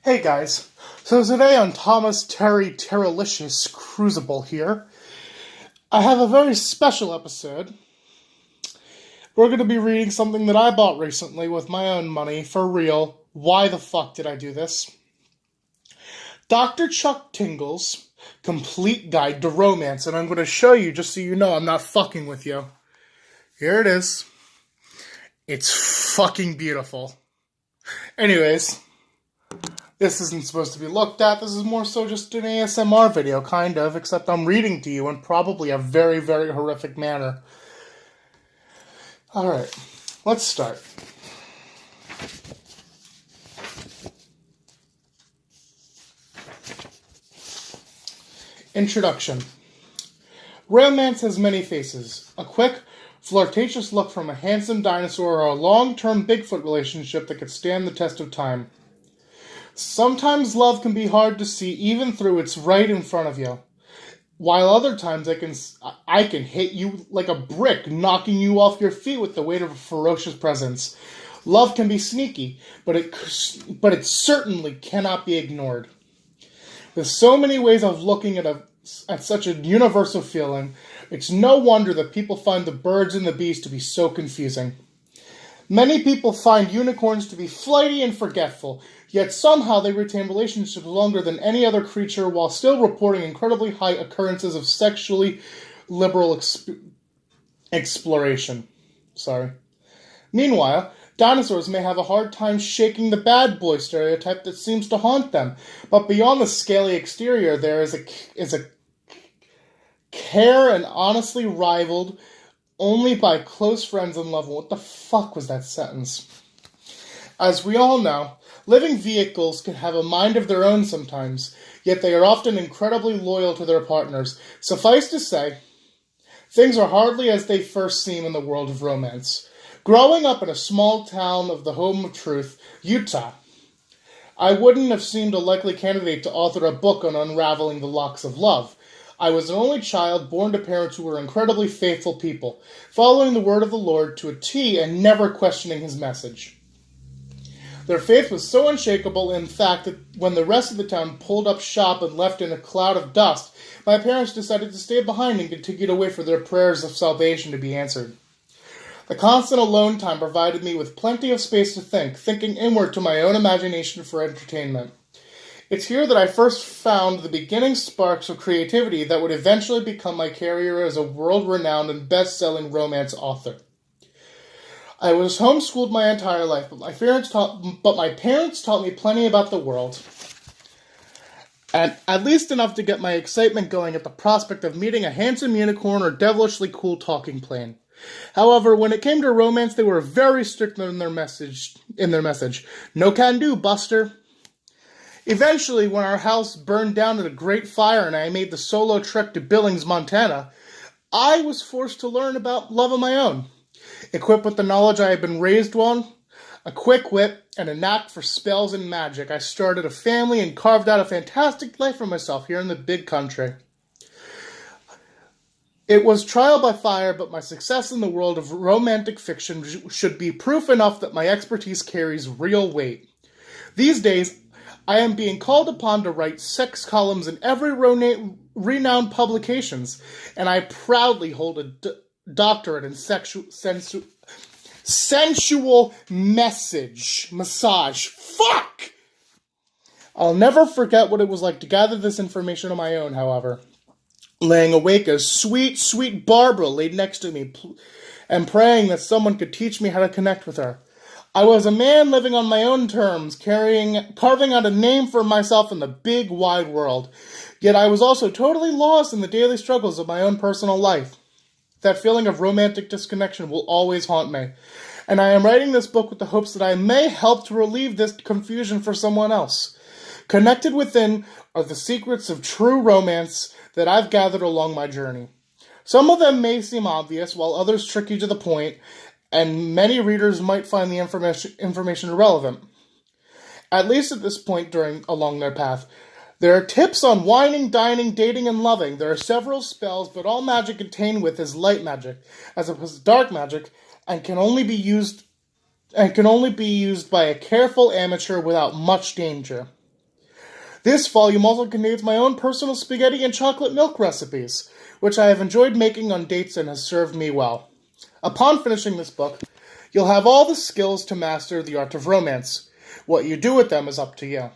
Hey guys, so today on Thomas Terry Terralicious Crucible here, I have a very special episode. We're going to be reading something that I bought recently with my own money, for real. Why the fuck did I do this? Dr.Chuck Tingle's Complete Guide to Romance, and I'm going to show you just so you know I'm not fucking with you. Here it is. It's fucking beautiful. Anyways, this isn't supposed to be looked at. This is more so just an ASMR video, kind of, except I'm reading to you in probably a very, very horrific manner. Alright, let's start. Introduction. Romance has many faces. A quick, flirtatious look from a handsome dinosaur or a long-term Bigfoot relationship that could stand the test of time. Sometimes love can be hard to see even through it's right in front of you. While other times I can hit you like a brick, knocking you off your feet with the weight of a ferocious presence. Love can be sneaky, but it certainly cannot be ignored. With so many ways of looking at such a universal feeling, it's no wonder that people find the birds and the bees to be so confusing. Many people find unicorns to be flighty and forgetful, yet somehow they retain relationships longer than any other creature while still reporting incredibly high occurrences of sexually liberal exploration. Meanwhile, dinosaurs may have a hard time shaking the bad boy stereotype that seems to haunt them, but beyond the scaly exterior there is a care and honestly rivaled only by close friends and loved ones. What the fuck was that sentence? As we all know, living vehicles can have a mind of their own sometimes, yet they are often incredibly loyal to their partners. Suffice to say, things are hardly as they first seem in the world of romance. Growing up in a small town of the home of truth, Utah, I wouldn't have seemed a likely candidate to author a book on unraveling the locks of love. I was an only child born to parents who were incredibly faithful people, following the word of the Lord to a T and never questioning his message. Their faith was so unshakable, in fact, that when the rest of the town pulled up shop and left in a cloud of dust, my parents decided to stay behind and continue to wait for their prayers of salvation to be answered. The constant alone time provided me with plenty of space to thinking inward to my own imagination for entertainment. It's here that I first found the beginning sparks of creativity that would eventually become my career as a world-renowned and best-selling romance author. I was homeschooled my entire life, but my parents taught me plenty about the world, and at least enough to get my excitement going at the prospect of meeting a handsome unicorn or devilishly cool talking plane. However, when it came to romance, they were very strict in their message. No can do, Buster. Eventually, when our house burned down in a great fire and I made the solo trek to Billings, Montana, I was forced to learn about love of my own. Equipped with the knowledge I had been raised on, a quick wit, and a knack for spells and magic, I started a family and carved out a fantastic life for myself here in the big country. It was trial by fire, but my success in the world of romantic fiction should be proof enough that my expertise carries real weight. These days, I am being called upon to write sex columns in every renowned publications, and I proudly hold a doctorate in sensual massage. Fuck! I'll never forget what it was like to gather this information on my own, however. Laying awake as sweet, sweet Barbara laid next to me and praying that someone could teach me how to connect with her. I was a man living on my own terms, carving out a name for myself in the big, wide world. Yet I was also totally lost in the daily struggles of my own personal life. That feeling of romantic disconnection will always haunt me. And I am writing this book with the hopes that I may help to relieve this confusion for someone else. Connected within are the secrets of true romance that I've gathered along my journey. Some of them may seem obvious, while others tricky to the point, and many readers might find the information irrelevant. At least at this point along their path. There are tips on whining, dining, dating, and loving. There are several spells, but all magic contained with is light magic, as opposed to dark magic, and can only be used by a careful amateur without much danger. This volume also contains my own personal spaghetti and chocolate milk recipes, which I have enjoyed making on dates and has served me well. Upon finishing this book, you'll have all the skills to master the art of romance. What you do with them is up to you.